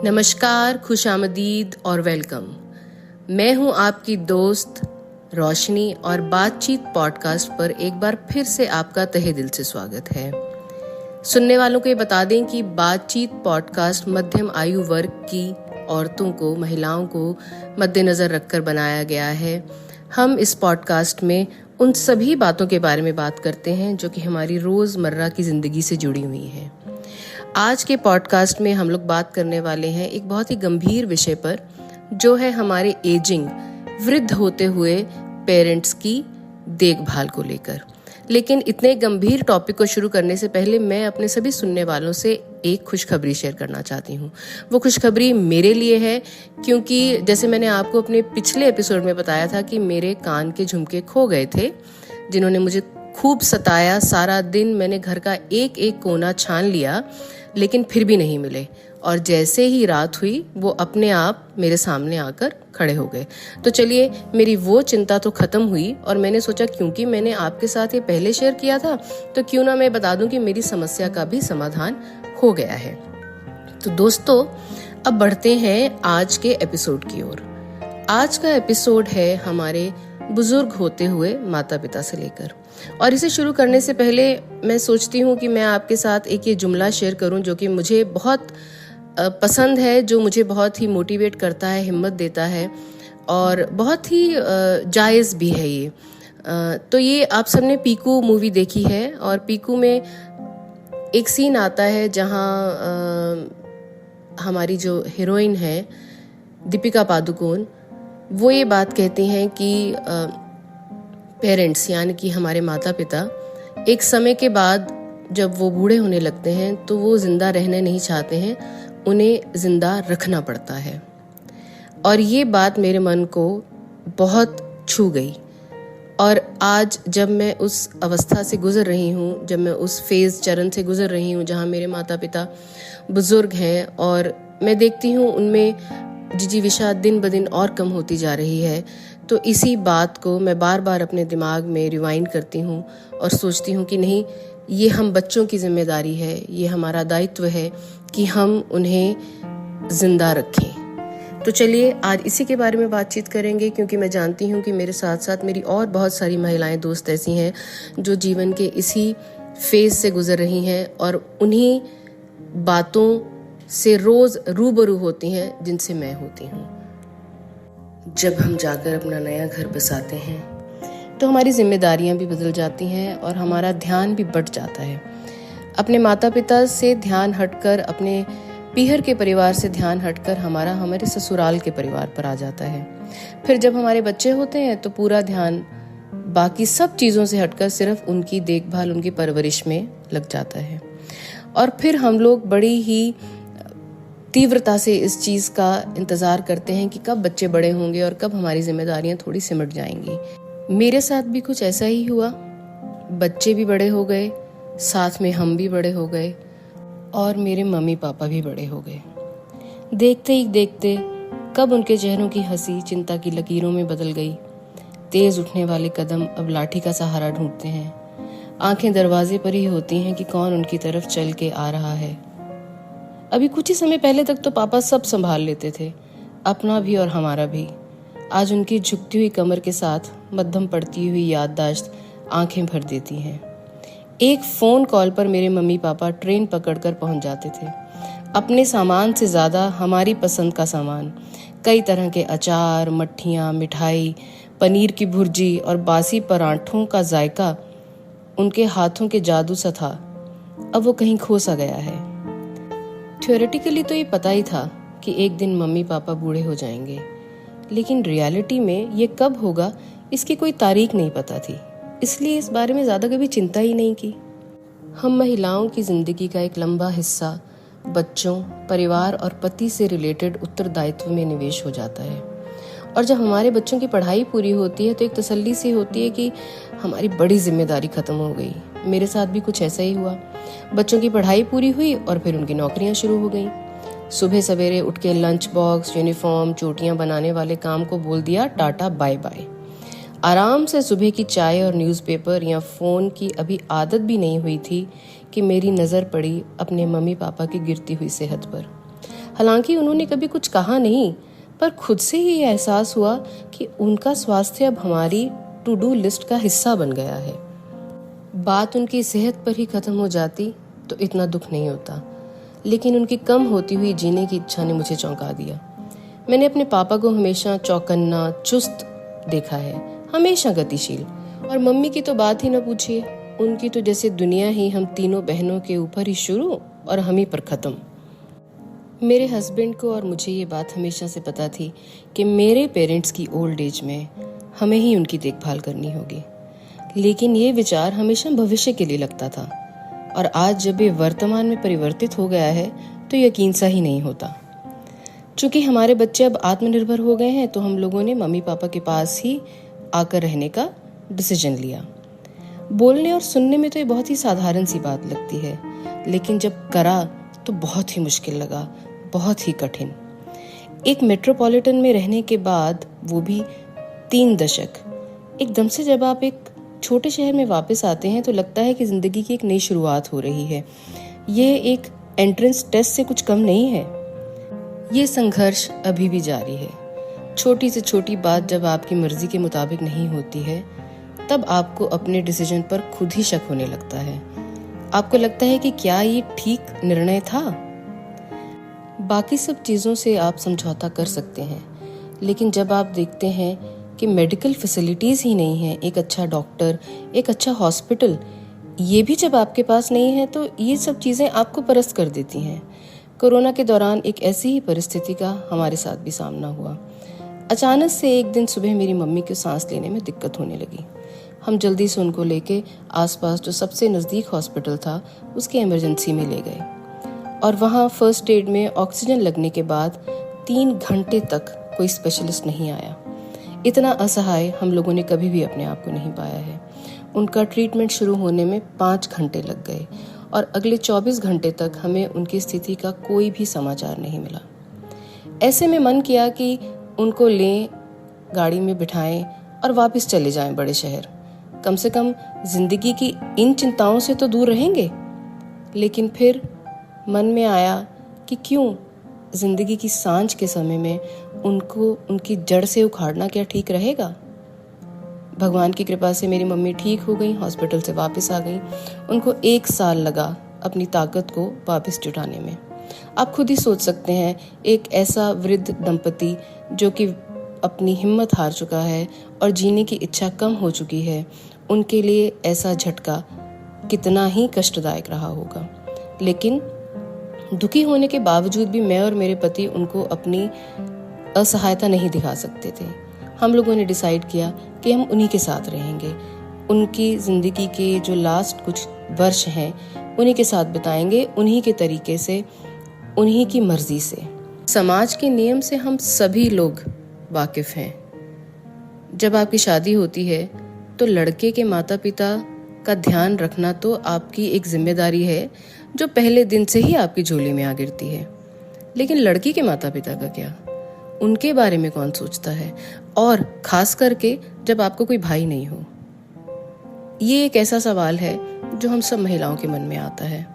नमस्कार, खुशामदीद और वेलकम। मैं हूं आपकी दोस्त रोशनी और बातचीत पॉडकास्ट पर एक बार फिर से आपका तहे दिल से स्वागत है। सुनने वालों को ये बता दें कि बातचीत पॉडकास्ट मध्यम आयु वर्ग की औरतों को, महिलाओं को मद्देनजर रखकर बनाया गया है। हम इस पॉडकास्ट में उन सभी बातों के बारे में बात करते हैं जो कि हमारी रोजमर्रा की जिंदगी से जुड़ी हुई हैं। आज के पॉडकास्ट में हम लोग बात करने वाले हैं एक बहुत ही गंभीर विषय पर, जो है हमारे एजिंग, वृद्ध होते हुए पेरेंट्स की देखभाल को लेकर। लेकिन इतने गंभीर टॉपिक को शुरू करने से पहले मैं अपने सभी सुनने वालों से एक खुशखबरी शेयर करना चाहती हूँ। वो खुशखबरी मेरे लिए है क्योंकि जैसे मैंने आपको अपने पिछले एपिसोड में बताया था कि मेरे कान के झुमके खो गए थे, जिन्होंने मुझे खूब सताया। सारा दिन मैंने घर का एक एक कोना छान लिया, लेकिन फिर भी नहीं मिले। और जैसे ही रात हुई वो अपने आप मेरे सामने आकर खड़े हो गए। तो चलिए, मेरी वो चिंता तो खत्म हुई और मैंने सोचा क्योंकि मैंने आपके साथ ये पहले शेयर किया था तो क्यों ना मैं बता दूं कि मेरी समस्या का भी समाधान हो गया है। तो दोस्तों, अब बढ़ते हैं आज के एपिसोड की ओर। आज का एपिसोड है हमारे बुजुर्ग होते हुए माता पिता से लेकर। और इसे शुरू करने से पहले मैं सोचती हूँ कि मैं आपके साथ एक ये जुमला शेयर करूँ जो कि मुझे बहुत पसंद है, जो मुझे बहुत ही मोटिवेट करता है, हिम्मत देता है और बहुत ही जायज़ भी है ये। तो ये आप सबने पीकू मूवी देखी है और पीकू में एक सीन आता है जहाँ हमारी जो हीरोइन है दीपिका पादुकोण, वो ये बात कहती हैं कि पेरेंट्स यानी कि हमारे माता पिता एक समय के बाद जब वो बूढ़े होने लगते हैं तो वो जिंदा रहना नहीं चाहते हैं, उन्हें जिंदा रखना पड़ता है। और ये बात मेरे मन को बहुत छू गई। और आज जब मैं उस अवस्था से गुजर रही हूँ, जब मैं उस चरण से गुजर रही हूँ जहाँ मेरे माता पिता बुजुर्ग हैं और मैं देखती हूँ उनमें जिजीविषा दिन ब दिन और कम होती जा रही है, तो इसी बात को मैं बार बार अपने दिमाग में रिवाइंड करती हूँ और सोचती हूँ कि नहीं, ये हम बच्चों की जिम्मेदारी है, ये हमारा दायित्व है कि हम उन्हें जिंदा रखें। तो चलिए आज इसी के बारे में बातचीत करेंगे, क्योंकि मैं जानती हूँ कि मेरे साथ साथ मेरी और बहुत सारी महिलाएं दोस्त ऐसी हैं जो जीवन के इसी फेज से गुजर रही हैं और उन्हीं बातों से रोज रूबरू होती हैं जिनसे मैं होती हूँ। जब हम जाकर अपना नया घर बसाते हैं तो हमारी जिम्मेदारियां भी बदल जाती हैं और हमारा ध्यान भी बढ़ जाता है। अपने माता पिता से ध्यान हटकर, अपने पीहर के परिवार से ध्यान हटकर हमारे ससुराल के परिवार पर आ जाता है। फिर जब हमारे बच्चे होते हैं तो पूरा ध्यान बाकी सब चीज़ों से हटकर सिर्फ उनकी देखभाल, उनकी परवरिश में लग जाता है। और फिर हम लोग बड़ी ही तीव्रता से इस चीज़ का इंतज़ार करते हैं कि कब बच्चे बड़े होंगे और कब हमारी जिम्मेदारियां थोड़ी सिमट जाएंगी। मेरे साथ भी कुछ ऐसा ही हुआ। बच्चे भी बड़े हो गए, साथ में हम भी बड़े हो गए और मेरे मम्मी पापा भी बड़े हो गए। देखते ही देखते कब उनके चेहरों की हंसी चिंता की लकीरों में बदल गई। तेज उठने वाले कदम अब लाठी का सहारा ढूंढते हैं। आंखें दरवाजे पर ही होती हैं कि कौन उनकी तरफ चल के आ रहा है। अभी कुछ ही समय पहले तक तो पापा सब संभाल लेते थे, अपना भी और हमारा भी। आज उनकी झुकती हुई कमर के साथ मध्यम पड़ती हुई याददाश्त आंखें भर देती हैं। एक फोन कॉल पर मेरे मम्मी पापा ट्रेन पकड़कर पहुंच जाते थे। अपने सामान से ज्यादा हमारी पसंद का सामान, कई तरह के अचार, मट्ठियाँ, मिठाई, पनीर की भुर्जी और बासी पराठों का जायका उनके हाथों के जादू सा था। अब वो कहीं खो सा गया है। थ्योरेटिकली तो ये पता ही था कि एक दिन मम्मी पापा बूढ़े हो जाएंगे, लेकिन रियलिटी में ये कब होगा इसकी कोई तारीख नहीं पता थी, इसलिए इस बारे में ज़्यादा कभी चिंता ही नहीं की। हम महिलाओं की ज़िंदगी का एक लंबा हिस्सा बच्चों, परिवार और पति से रिलेटेड उत्तरदायित्व में निवेश हो जाता है। और जब हमारे बच्चों की पढ़ाई पूरी होती है तो एक तसल्ली सी होती है कि हमारी बड़ी जिम्मेदारी खत्म हो गई। मेरे साथ भी कुछ ऐसा ही हुआ। बच्चों की पढ़ाई पूरी हुई और फिर उनकी नौकरियां शुरू हो गईं। सुबह सवेरे उठ के लंच बॉक्स, यूनिफॉर्म, चोटियां बनाने वाले काम को बोल दिया टाटा बाय बाय। आराम से सुबह की चाय और न्यूज़पेपर या फ़ोन की अभी आदत भी नहीं हुई थी कि मेरी नज़र पड़ी अपने मम्मी पापा की गिरती हुई सेहत पर। हालांकि उन्होंने कभी कुछ कहा नहीं, पर खुद से ही ये एहसास हुआ कि उनका स्वास्थ्य अब हमारी टू डू लिस्ट का हिस्सा बन गया है। बात उनकी सेहत पर ही खत्म हो जाती तो इतना दुख नहीं होता, लेकिन उनकी कम होती हुई जीने की इच्छा ने मुझे चौंका दिया। मैंने अपने पापा को हमेशा चौकन्ना, चुस्त देखा है, हमेशा गतिशील। और मम्मी की तो बात ही न पूछिए, उनकी तो जैसे दुनिया ही हम तीनों बहनों के ऊपर ही शुरू और हम ही पर खत्म। मेरे हस्बैंड को और मुझे ये बात हमेशा से पता थी कि मेरे पेरेंट्स की ओल्ड एज में हमें ही उनकी देखभाल करनी होगी, लेकिन ये विचार हमेशा भविष्य के लिए लगता था, और आज जब ये वर्तमान में परिवर्तित हो गया है तो यकीन सा ही नहीं होता। चूंकि हमारे बच्चे अब आत्मनिर्भर हो गए हैं, तो हम लोगों ने मम्मी पापा के पास ही आकर रहने का डिसीजन लिया। बोलने और सुनने में तो ये बहुत ही साधारण सी बात लगती है, लेकिन जब करा तो बहुत ही मुश्किल लगा, बहुत ही कठिन। एक मेट्रोपॉलिटन में रहने के बाद, वो भी 3 दशक, एकदम से जब आप एक छोटे शहर में वापस आते हैं तो लगता है कि जिंदगी की एक नई शुरुआत हो रही है। ये एक एंट्रेंस टेस्ट से कुछ कम नहीं है। ये संघर्ष अभी भी जारी है। छोटी से छोटी बात जब आपकी मर्जी के मुताबिक नहीं होती है, तब आपको अपने डिसीजन पर खुद ही शक होने लगता है। आपको लगता है कि क्या ये ठीक निर्णय था। बाकी सब चीज़ों से आप समझौता कर सकते हैं, लेकिन जब आप देखते हैं कि मेडिकल फैसिलिटीज़ ही नहीं है, एक अच्छा डॉक्टर, एक अच्छा हॉस्पिटल, ये भी जब आपके पास नहीं है, तो ये सब चीज़ें आपको परस्त कर देती हैं। कोरोना के दौरान एक ऐसी ही परिस्थिति का हमारे साथ भी सामना हुआ। अचानक से एक दिन सुबह मेरी मम्मी को सांस लेने में दिक्कत होने लगी। हम जल्दी से उनको लेके आसपास जो सबसे नज़दीक हॉस्पिटल था उसके इमरजेंसी में ले गए, और वहाँ फर्स्ट एड में ऑक्सीजन लगने के बाद 3 घंटे तक कोई स्पेशलिस्ट नहीं आया। इतना असहाय हम लोगों ने कभी भी अपने आप को नहीं पाया है। उनका ट्रीटमेंट शुरू होने में 5 घंटे लग गए, और अगले 24 घंटे तक हमें उनकी स्थिति का कोई भी समाचार नहीं मिला। ऐसे में मन किया कि उनको लें, गाड़ी में बिठाएं और वापस चले जाएं बड़े शहर। कम से कम जिंदगी की इन चिंताओं से तो दूर रहेंगे। लेकिन फिर मन में आया कि क्यों जिंदगी की सांझ के समय में उनको उनकी जड़ से उखाड़ना क्या ठीक रहेगा। भगवान की कृपा से मेरी मम्मी ठीक हो गई, हॉस्पिटल से वापस आ गई। उनको 1 साल लगा अपनी ताकत को वापस जुटाने में। आप खुद ही सोच सकते हैं, एक ऐसा वृद्ध दंपति जो कि अपनी हिम्मत हार चुका है और जीने की इच्छा कम हो चुकी है, उनके लिए ऐसा झटका कितना ही कष्टदायक रहा होगा। लेकिन दुखी होने के बावजूद भी मैं और मेरे पति उनको अपनी असहायता नहीं दिखा सकते थे। हम लोगों ने डिसाइड किया कि हम उन्हीं के साथ रहेंगे, उनकी ज़िंदगी के जो लास्ट कुछ वर्ष हैं उन्हीं के साथ बिताएंगे, उन्हीं के तरीके से, उन्हीं की मर्जी से। समाज के नियम से हम सभी लोग वाकिफ़ हैं। जब आपकी शादी होती है तो लड़के के माता पिता का ध्यान रखना तो आपकी एक जिम्मेदारी है, जो पहले दिन से ही आपकी झोली में आ गिरती है। लेकिन लड़की के माता पिता का क्या? उनके बारे में कौन सोचता है? और खास करके जब आपको कोई भाई नहीं हो। ये एक ऐसा सवाल है जो हम सब महिलाओं के मन में आता है,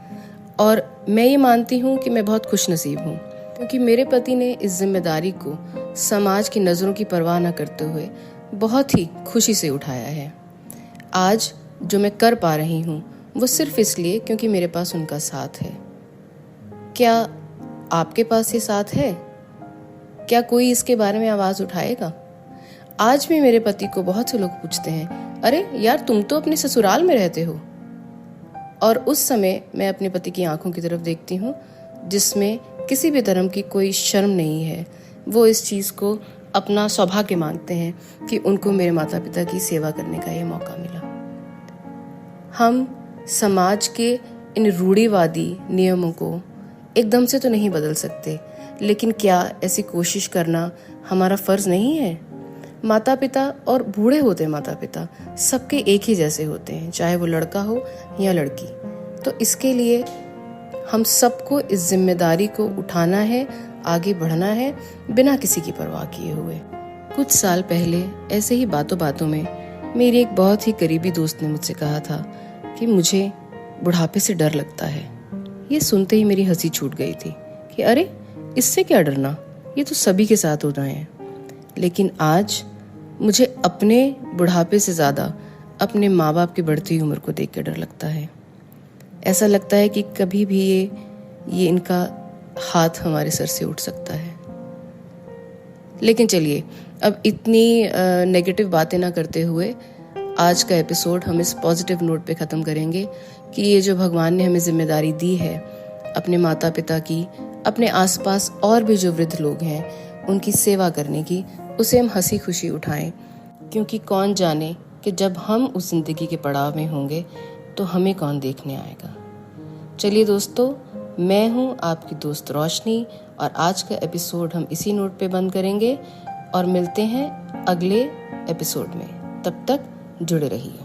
और मैं ये मानती हूँ कि मैं बहुत खुशनसीब हूँ, क्योंकि मेरे पति ने इस जिम्मेदारी को समाज की नज़रों की परवाह न करते हुए बहुत ही खुशी से उठाया है। आज जो मैं कर पा रही हूँ वो सिर्फ इसलिए क्योंकि मेरे पास उनका साथ है। क्या आपके पास ये साथ है? क्या कोई इसके बारे में आवाज़ उठाएगा? आज भी मेरे पति को बहुत से लोग पूछते हैं, अरे यार तुम तो अपने ससुराल में रहते हो। और उस समय मैं अपने पति की आंखों की तरफ देखती हूँ जिसमें किसी भी तरह की कोई शर्म नहीं है। वो इस चीज़ को अपना सौभाग्य मानते हैं कि उनको मेरे माता पिता की सेवा करने का ये मौका मिला। हम समाज के इन रूढ़िवादी नियमों को एकदम से तो नहीं बदल सकते, लेकिन क्या ऐसी कोशिश करना हमारा फर्ज नहीं है? माता पिता और बूढ़े होते माता पिता सबके एक ही जैसे होते हैं, चाहे वो लड़का हो या लड़की। तो इसके लिए हम सबको इस जिम्मेदारी को उठाना है, आगे बढ़ना है, बिना किसी की परवाह किए हुए। कुछ साल पहले ऐसे ही बातों बातों में मेरी एक बहुत ही करीबी दोस्त ने मुझसे कहा था कि मुझे बुढ़ापे से डर लगता है। ये सुनते ही मेरी हंसी छूट गई थी कि अरे इससे क्या डरना, ये तो सभी के साथ होना है। लेकिन आज मुझे अपने बुढ़ापे से ज़्यादा अपने माँ बाप की बढ़ती उम्र को देख के डर लगता है। ऐसा लगता है कि कभी भी ये इनका हाथ हमारे सर से उठ सकता है। लेकिन चलिए, अब इतनी नेगेटिव बातें ना करते हुए आज का एपिसोड हम इस पॉजिटिव नोट पे ख़त्म करेंगे कि ये जो भगवान ने हमें जिम्मेदारी दी है अपने माता पिता की, अपने आसपास और भी जो वृद्ध लोग हैं उनकी सेवा करने की, उसे हम हंसी खुशी उठाएं, क्योंकि कौन जाने कि जब हम उस जिंदगी के पड़ाव में होंगे तो हमें कौन देखने आएगा। चलिए दोस्तों, मैं हूँ आपकी दोस्त रोशनी और आज का एपिसोड हम इसी नोट पे बंद करेंगे और मिलते हैं अगले एपिसोड में। तब तक जुड़े रहिए।